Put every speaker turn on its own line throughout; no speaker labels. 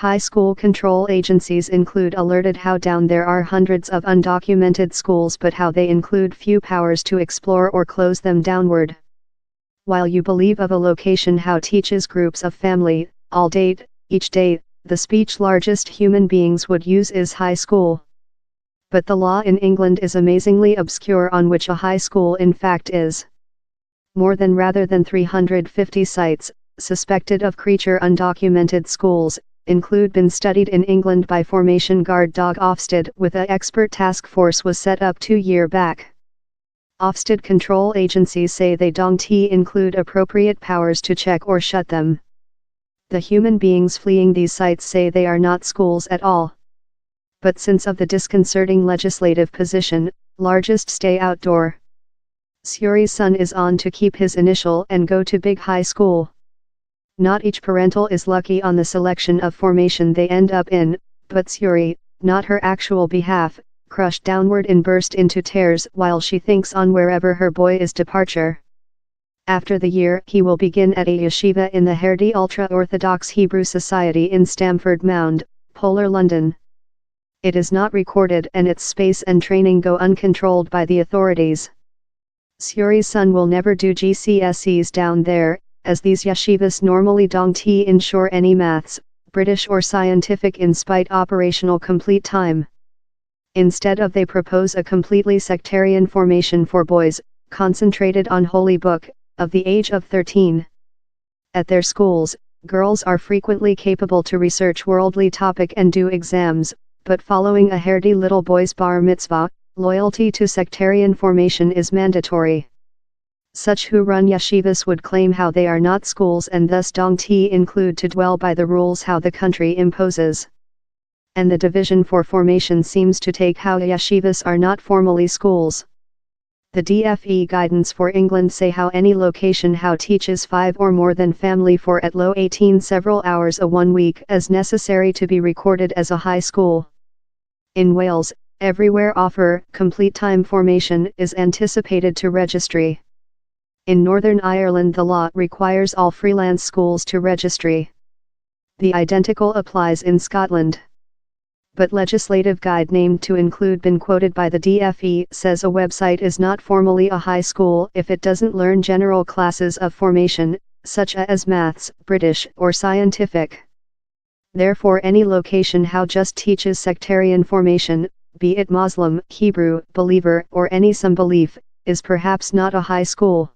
High school control agencies include alerted how down there are hundreds of undocumented schools, but how they include few powers to explore or close them downward. While you believe of a location how teaches groups of family, all date, each day, the speech largest human beings would use is high school. But the law in England is amazingly obscure on which a high school in fact is. More than rather than 350 sites, suspected of creature undocumented schools, include been studied in England by Formation Guard Dog Ofsted with a expert task force was set up 2 years back. Ofsted control agencies say they don't include appropriate powers to check or shut them. The human beings fleeing these sites say they are not schools at all. But since of the disconcerting legislative position, largest stay outdoor. Suri's son is on to keep his initial and go to big high school. Not each parental is lucky on the selection of formation they end up in, but Suri, not her actual behalf, crushed downward and burst into tears while she thinks on wherever her boy is departure. After the year he will begin at a yeshiva in the Haredi Ultra-Orthodox Hebrew Society in Stamford Mound, Polar London. It is not recorded and its space and training go uncontrolled by the authorities. Suri's son will never do GCSEs down there, as these yeshivas normally don't ensure any maths, British or scientific in spite operational complete time. Instead of they propose a completely sectarian formation for boys, concentrated on Holy Book, of the age of 13. At their schools, girls are frequently capable to research worldly topic and do exams, but following a Haredi little boy's bar mitzvah, loyalty to sectarian formation is mandatory. Such who run yeshivas would claim how they are not schools and thus don't include to dwell by the rules how the country imposes. And the division for formation seems to take how yeshivas are not formally schools. The DFE guidance for England say how any location how teaches 5 or more than family for at low 18 several hours a 1 week as necessary to be recorded as a high school. In Wales, everywhere offer complete time formation is anticipated to registry. In Northern Ireland the law requires all freelance schools to registry. The identical applies in Scotland. But legislative guide named to include been quoted by the DFE says a website is not formally a high school if it doesn't learn general classes of formation, such as maths, British or scientific. Therefore any location how just teaches sectarian formation, be it Muslim, Hebrew, believer or any some belief, is perhaps not a high school.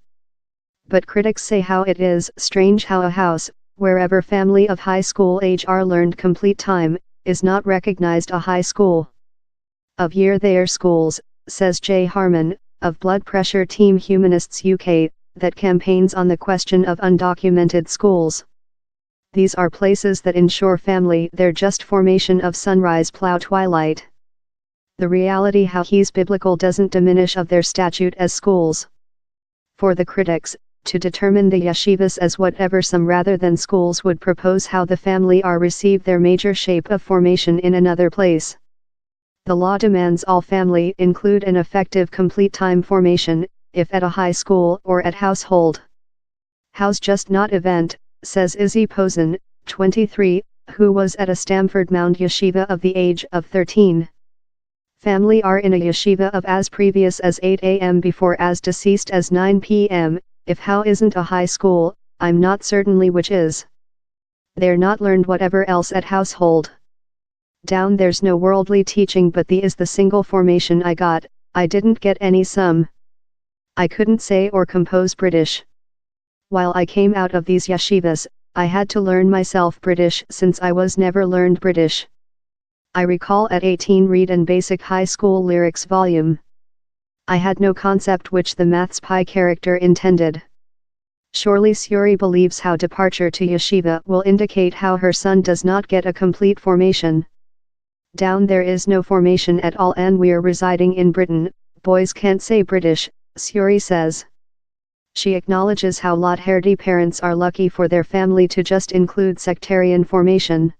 But critics say how it is strange how a house, wherever family of high school age are learned complete time, is not recognized a high school. Of year their schools, says J. Harman, of Blood Pressure Team Humanists UK, that campaigns on the question of undocumented schools. These are places that ensure family their just formation of sunrise plow twilight. The reality how he's biblical doesn't diminish of their statute as schools. For the critics, to determine the yeshivas as whatever some rather than schools would propose how the family are receive their major shape of formation in another place. The law demands all family include an effective complete time formation, if at a high school or at household. House just not event, says Izzy Posen, 23, who was at a Stamford Mound yeshiva of the age of 13. Family are in a yeshiva of as previous as 8 a.m. before as deceased as 9 p.m., if how isn't a high school, I'm not certainly which is. They're not learned whatever else at household. Down there's no worldly teaching but the is the single formation I got, I didn't get any some. I couldn't say or compose British. While I came out of these yeshivas, I had to learn myself British since I was never learned British. I recall at 18 read an basic high school lyrics volume. I had no concept which the maths pi character intended. Surely Suri believes how departure to yeshiva will indicate how her son does not get a complete formation. Down there is no formation at all and we're residing in Britain, boys can't say British, Suri says. She acknowledges how lot Haredi parents are lucky for their family to just include sectarian formation.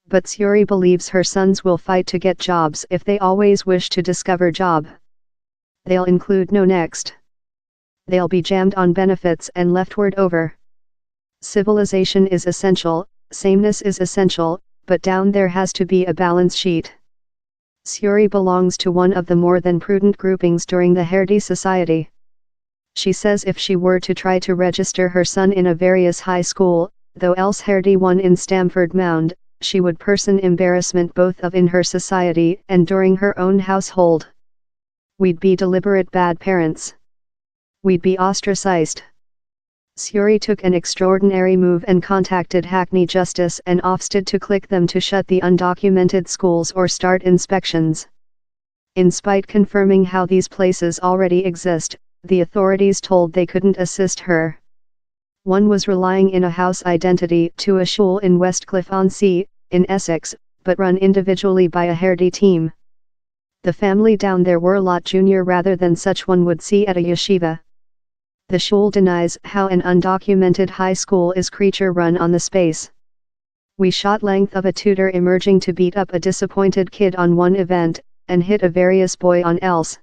But Suri believes her sons will fight to get jobs if they always wish to discover job. They'll include no next. They'll be jammed on benefits and leftward over. Civilization is essential, sameness is essential, but down there has to be a balance sheet. Suri belongs to one of the more than prudent groupings during the Herdi society. She says if she were to try to register her son in a various high school, though else Herdi one in Stamford Mound, she would person embarrassment both of in her society and during her own household. We'd be deliberate bad parents. We'd be ostracized. Suri took an extraordinary move and contacted Hackney Justice and Ofsted to click them to shut the undocumented schools or start inspections. In spite confirming how these places already exist, the authorities told they couldn't assist her. One was relying in a house identity to a shul in Westcliff-on-Sea, in Essex, but run individually by a Herdi team. The family down there were lot junior rather than such one would see at a yeshiva. The shul denies how an undocumented high school is creature run on the space. We shot length of a tutor emerging to beat up a disappointed kid on one event, and hit a various boy on else.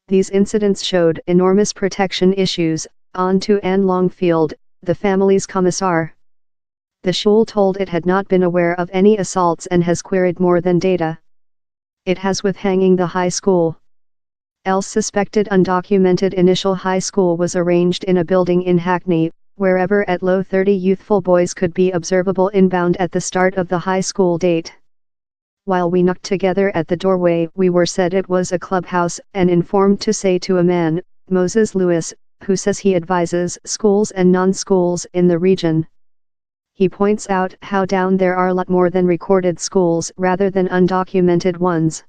These incidents showed enormous protection issues, on to Anne Longfield, the family's commissar. The shul told it had not been aware of any assaults and has queried more than data. It has with hanging the high school. Else suspected undocumented initial high school was arranged in a building in Hackney, wherever at low 30 youthful boys could be observable inbound at the start of the high school date. While we knocked together at the doorway we were said it was a clubhouse and informed to say to a man, Moses Lewis, who says he advises schools and non-schools in the region. He points out how down there are a lot more than recorded schools rather than undocumented ones.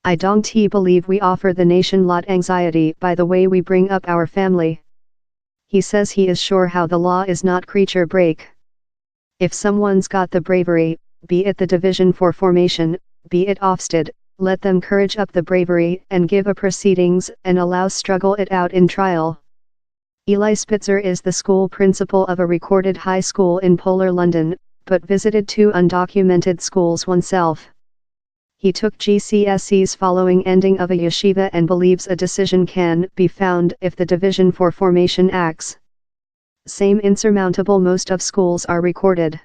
I don't believe we offer the nation lot anxiety by the way we bring up our family. He says he is sure how the law is not creature break. If someone's got the bravery, be it the Division for Formation, be it Ofsted, let them courage up the bravery and give a proceedings and allow struggle it out in trial. Eli Spitzer is the school principal of a recorded high school in Polar London, but visited 2 undocumented schools oneself. He took GCSEs following ending of a yeshiva and believes a decision can be found if the Division for Formation acts. Same insurmountable most of schools are recorded.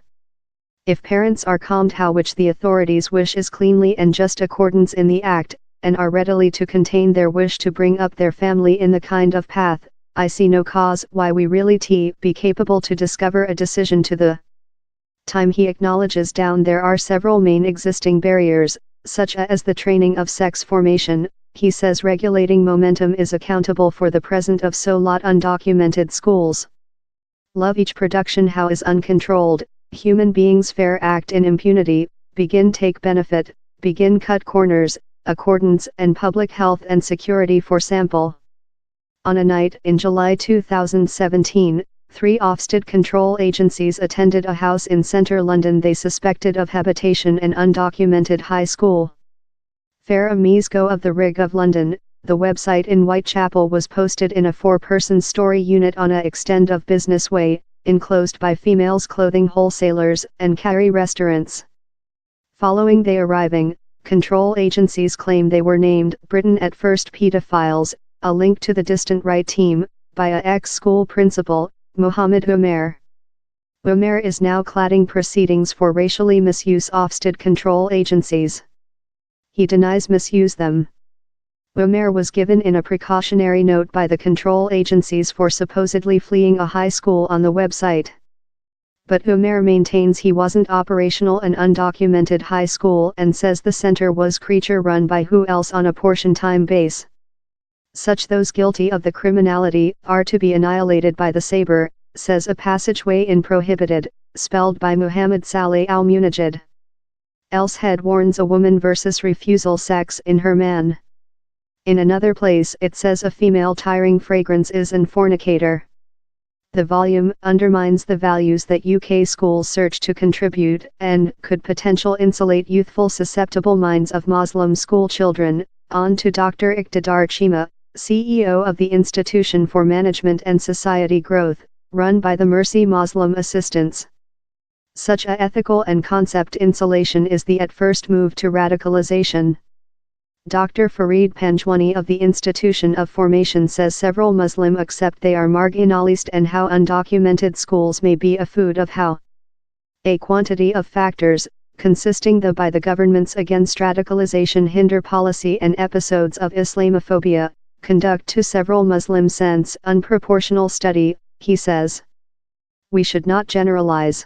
If parents are calmed how which the authorities wish is cleanly and just accordance in the act, and are readily to contain their wish to bring up their family in the kind of path, I see no cause why we really be capable to discover a decision to the time. He acknowledges down there are several main existing barriers, such as the training of sex formation. He says regulating momentum is accountable for the present of so lot undocumented schools. Love each production how is uncontrolled, human beings fair act in impunity, begin take benefit, begin cut corners, accordance and public health and security for sample. On a night in July 2017, 3 Ofsted control agencies attended a house in centre London they suspected of habitation an undocumented high school. Fair Amies Go of the Rig of London, the website in Whitechapel was posted in a 4-person story unit on a extend of Business Way, enclosed by females clothing wholesalers and carry restaurants. Following they arriving, control agencies claim they were named Britain at First pedophiles, a link to the distant right team, by a ex-school principal, Mohammed Umair. Umair is now cladding proceedings for racially misuse Ofsted control agencies. He denies misuse them. Umair was given in a precautionary note by the control agencies for supposedly fleeing a high school on the website. But Umair maintains he wasn't operational an undocumented high school and says the center was creature run by who else on a portion time base. Such those guilty of the criminality are to be annihilated by the saber, says a passageway in Prohibited, spelled by Muhammad Saleh al-Munajid. Else head warns a woman versus refusal sex in her man. In another place it says a female tiring fragrance is an fornicator. The volume undermines the values that UK schools search to contribute and could potential insulate youthful susceptible minds of Muslim school children. On to Dr. Iqtidar Chima, CEO of the Institution for Management and Society Growth, run by the Mercy Muslim Assistance. Such a ethical and concept insulation is the at first move to radicalization. Dr. Fareed Panjwani of the Institution of Formation says several Muslim accept they are marginalized and how undocumented schools may be a food of how. A quantity of factors, consisting by the government's against radicalization hinder policy and episodes of Islamophobia, conduct to several Muslim sense unproportional study, he says. We should not generalize.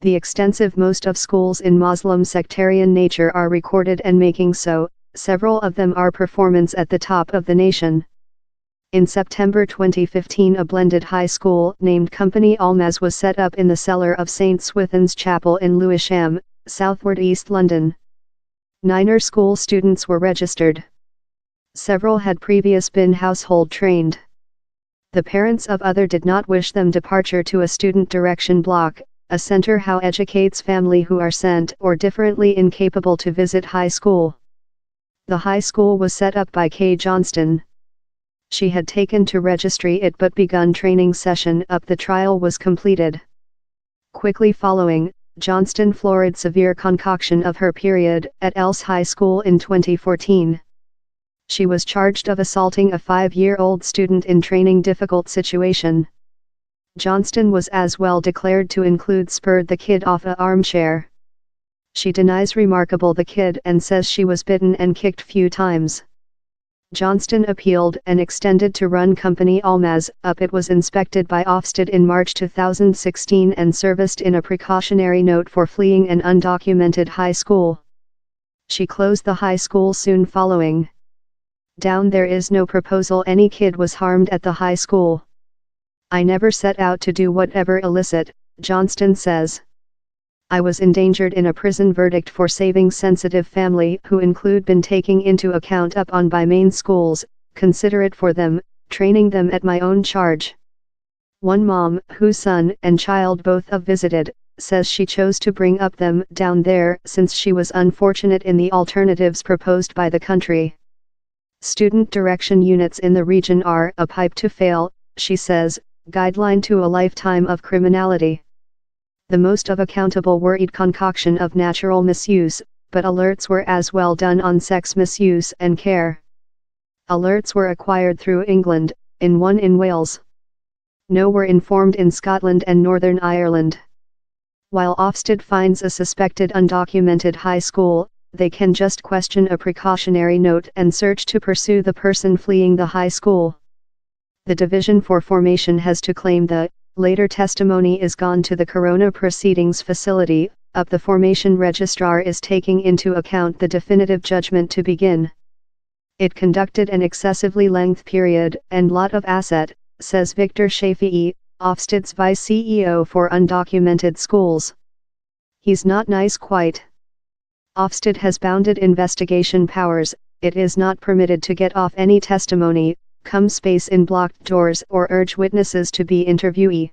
The extensive most of schools in Muslim sectarian nature are recorded and making so, several of them are performance at the top of the nation. In September 2015 a blended high school named Company Almaz was set up in the cellar of St. Swithin's Chapel in Lewisham, southward East London. 9 school students were registered. Several had previous been household trained. The parents of other did not wish them departure to a student direction block, a center how educates family who are sent or differently incapable to visit high school. The high school was set up by Kay Johnston. She had taken to registry it but begun training session up the trial was completed. Quickly following, Johnston florid severe concoction of her period at Else High School in 2014. She was charged of assaulting a 5-year-old student in training difficult situation. Johnston was as well declared to include spurred the kid off a armchair. She denies remarkable the kid and says she was bitten and kicked few times. Johnston appealed and extended to run Company Almaz up. It was inspected by Ofsted in March 2016 and serviced in a precautionary note for fleeing an undocumented high school. She closed the high school soon following. Down there is no proposal any kid was harmed at the high school. I never set out to do whatever illicit, Johnston says. I was endangered in a prison verdict for saving sensitive family who include been taking into account up on by main schools, considerate for them, training them at my own charge. One mom, whose son and child both have visited, says she chose to bring up them down there since she was unfortunate in the alternatives proposed by the country. Student direction units in the region are a pipe to fail, she says, guideline to a lifetime of criminality. The most of accountable worried concoction of natural misuse, but alerts were as well done on sex misuse and care. Alerts were acquired through England, in one in Wales. No were informed in Scotland and Northern Ireland. While Ofsted finds a suspected undocumented high school, they can just question a precautionary note and search to pursue the person fleeing the high school. The Division for Formation has to claim the later testimony is gone to the Corona Proceedings Facility, up the formation registrar is taking into account the definitive judgment to begin. It conducted an excessively length period and lot of asset, says Victor Shafi'i, Ofsted's vice CEO for undocumented schools. He's not nice quite. Ofsted has bounded investigation powers, it is not permitted to get off any testimony, come space in blocked doors or urge witnesses to be interviewee.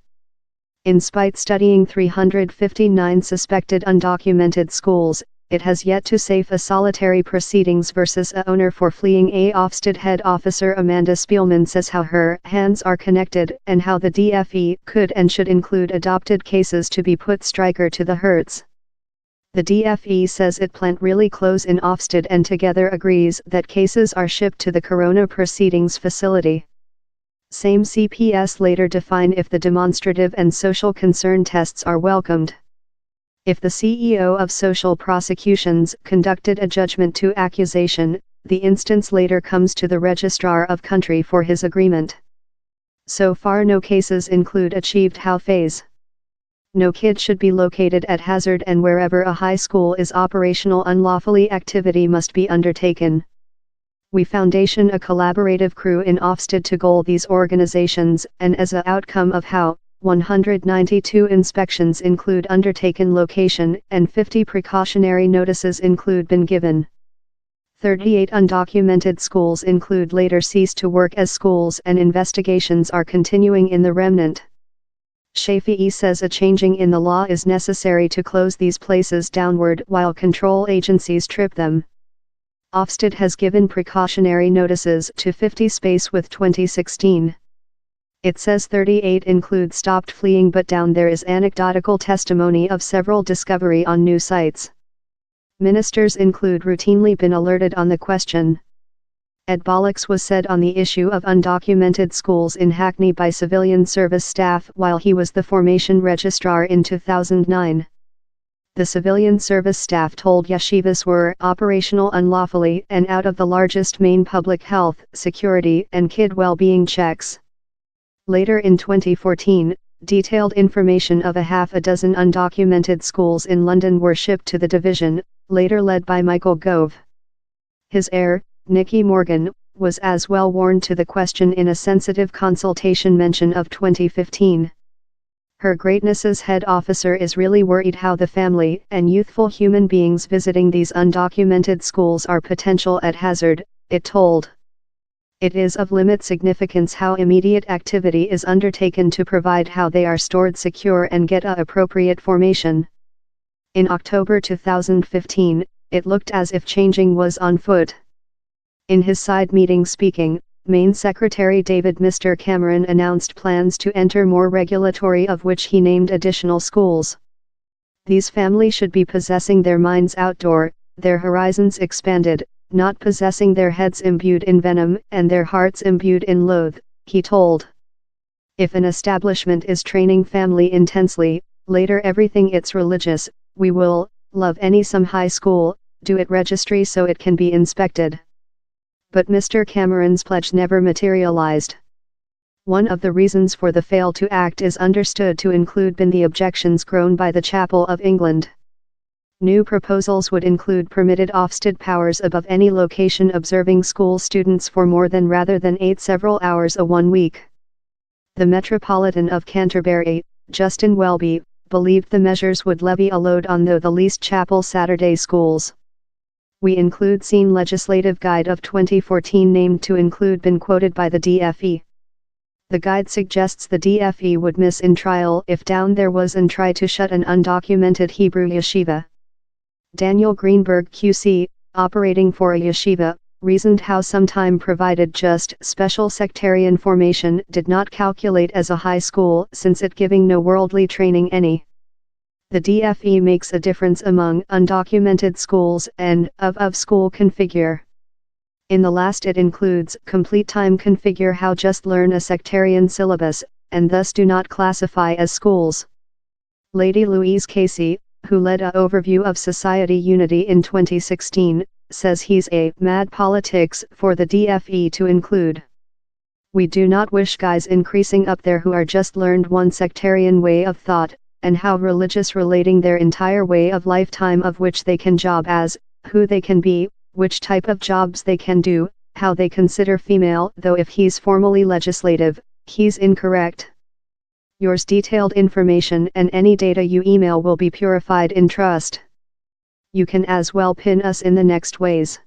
In spite studying 359 suspected undocumented schools, it has yet to safe a solitary proceedings versus a owner for fleeing. A Ofsted head officer Amanda Spielman says how her hands are connected and how the DFE could and should include adopted cases to be put striker to the hurts. The DFE says it plant really close in Ofsted and together agrees that cases are shipped to the Corona Proceedings Facility. Same CPS later define if the demonstrative and social concern tests are welcomed. If the CEO of Social Prosecutions conducted a judgment to accusation, the instance later comes to the Registrar of Country for his agreement. So far no cases include achieved how phase. No kid should be located at hazard and wherever a high school is operational unlawfully activity must be undertaken. We foundation a collaborative crew in Ofsted to goal these organizations and as a outcome of how 192 inspections include undertaken location and 50 precautionary notices include been given. 38 undocumented schools include later ceased to work as schools and investigations are continuing in the remnant. Shafi'i says a changing in the law is necessary to close these places downward while control agencies trip them. Ofsted has given precautionary notices to 50 space with 2016. It says 38 include stopped fleeing but down there is anecdotal testimony of several discovery on new sites. Ministers include routinely been alerted on the question. Ed Bollocks was said on the issue of undocumented schools in Hackney by civilian service staff while he was the formation registrar in 2009. The civilian service staff told yeshivas were operational unlawfully and out of the largest main public health, security and kid well-being checks. Later in 2014, detailed information of a half a dozen undocumented schools in London were shipped to the division, later led by Michael Gove. His heir, Nicky Morgan, was as well warned to the question in a sensitive consultation mention of 2015. Her Greatness's head officer is really worried how the family and youthful human beings visiting these undocumented schools are potential at hazard, it told. It is of limited significance how immediate activity is undertaken to provide how they are stored secure and get a appropriate formation. In October 2015, it looked as if changing was on foot. In his side meeting speaking, Maine Secretary David Mr. Cameron announced plans to enter more regulatory of which he named additional schools. These families should be possessing their minds outdoor, their horizons expanded, not possessing their heads imbued in venom and their hearts imbued in loath, he told. If an establishment is training family intensely, later everything it's religious, we will, love some high school, do it registry so it can be inspected. But Mr. Cameron's pledge never materialized. One of the reasons for the fail to act is understood to include been the objections grown by the Chapel of England. New proposals would include permitted Ofsted powers above any location observing school students for more than rather than 8 several hours a 1 week. The Metropolitan of Canterbury, Justin Welby, believed the measures would levy a load on the least chapel Saturday schools. We include seen legislative guide of 2014 named to include been quoted by the DFE. The guide suggests the DFE would miss in trial if down there was and try to shut an undocumented Hebrew yeshiva. Daniel Greenberg QC, operating for a yeshiva, reasoned how sometime provided just special sectarian formation did not calculate as a high school since it giving no worldly training any. The DFE makes a difference among undocumented schools and of school configure. In the last it includes complete time configure how just learn a sectarian syllabus, and thus do not classify as schools. Lady Louise Casey, who led a overview of society unity in 2016, says he's a mad politics for the DFE to include. We do not wish guys increasing up there who are just learned one sectarian way of thought, and how religious relating their entire way of lifetime of which they can job as, who they can be, which type of jobs they can do, how they consider female, though if he's formally legislative, he's incorrect. Yours detailed information and any data you email will be purified in trust. You can as well pin us in the next ways.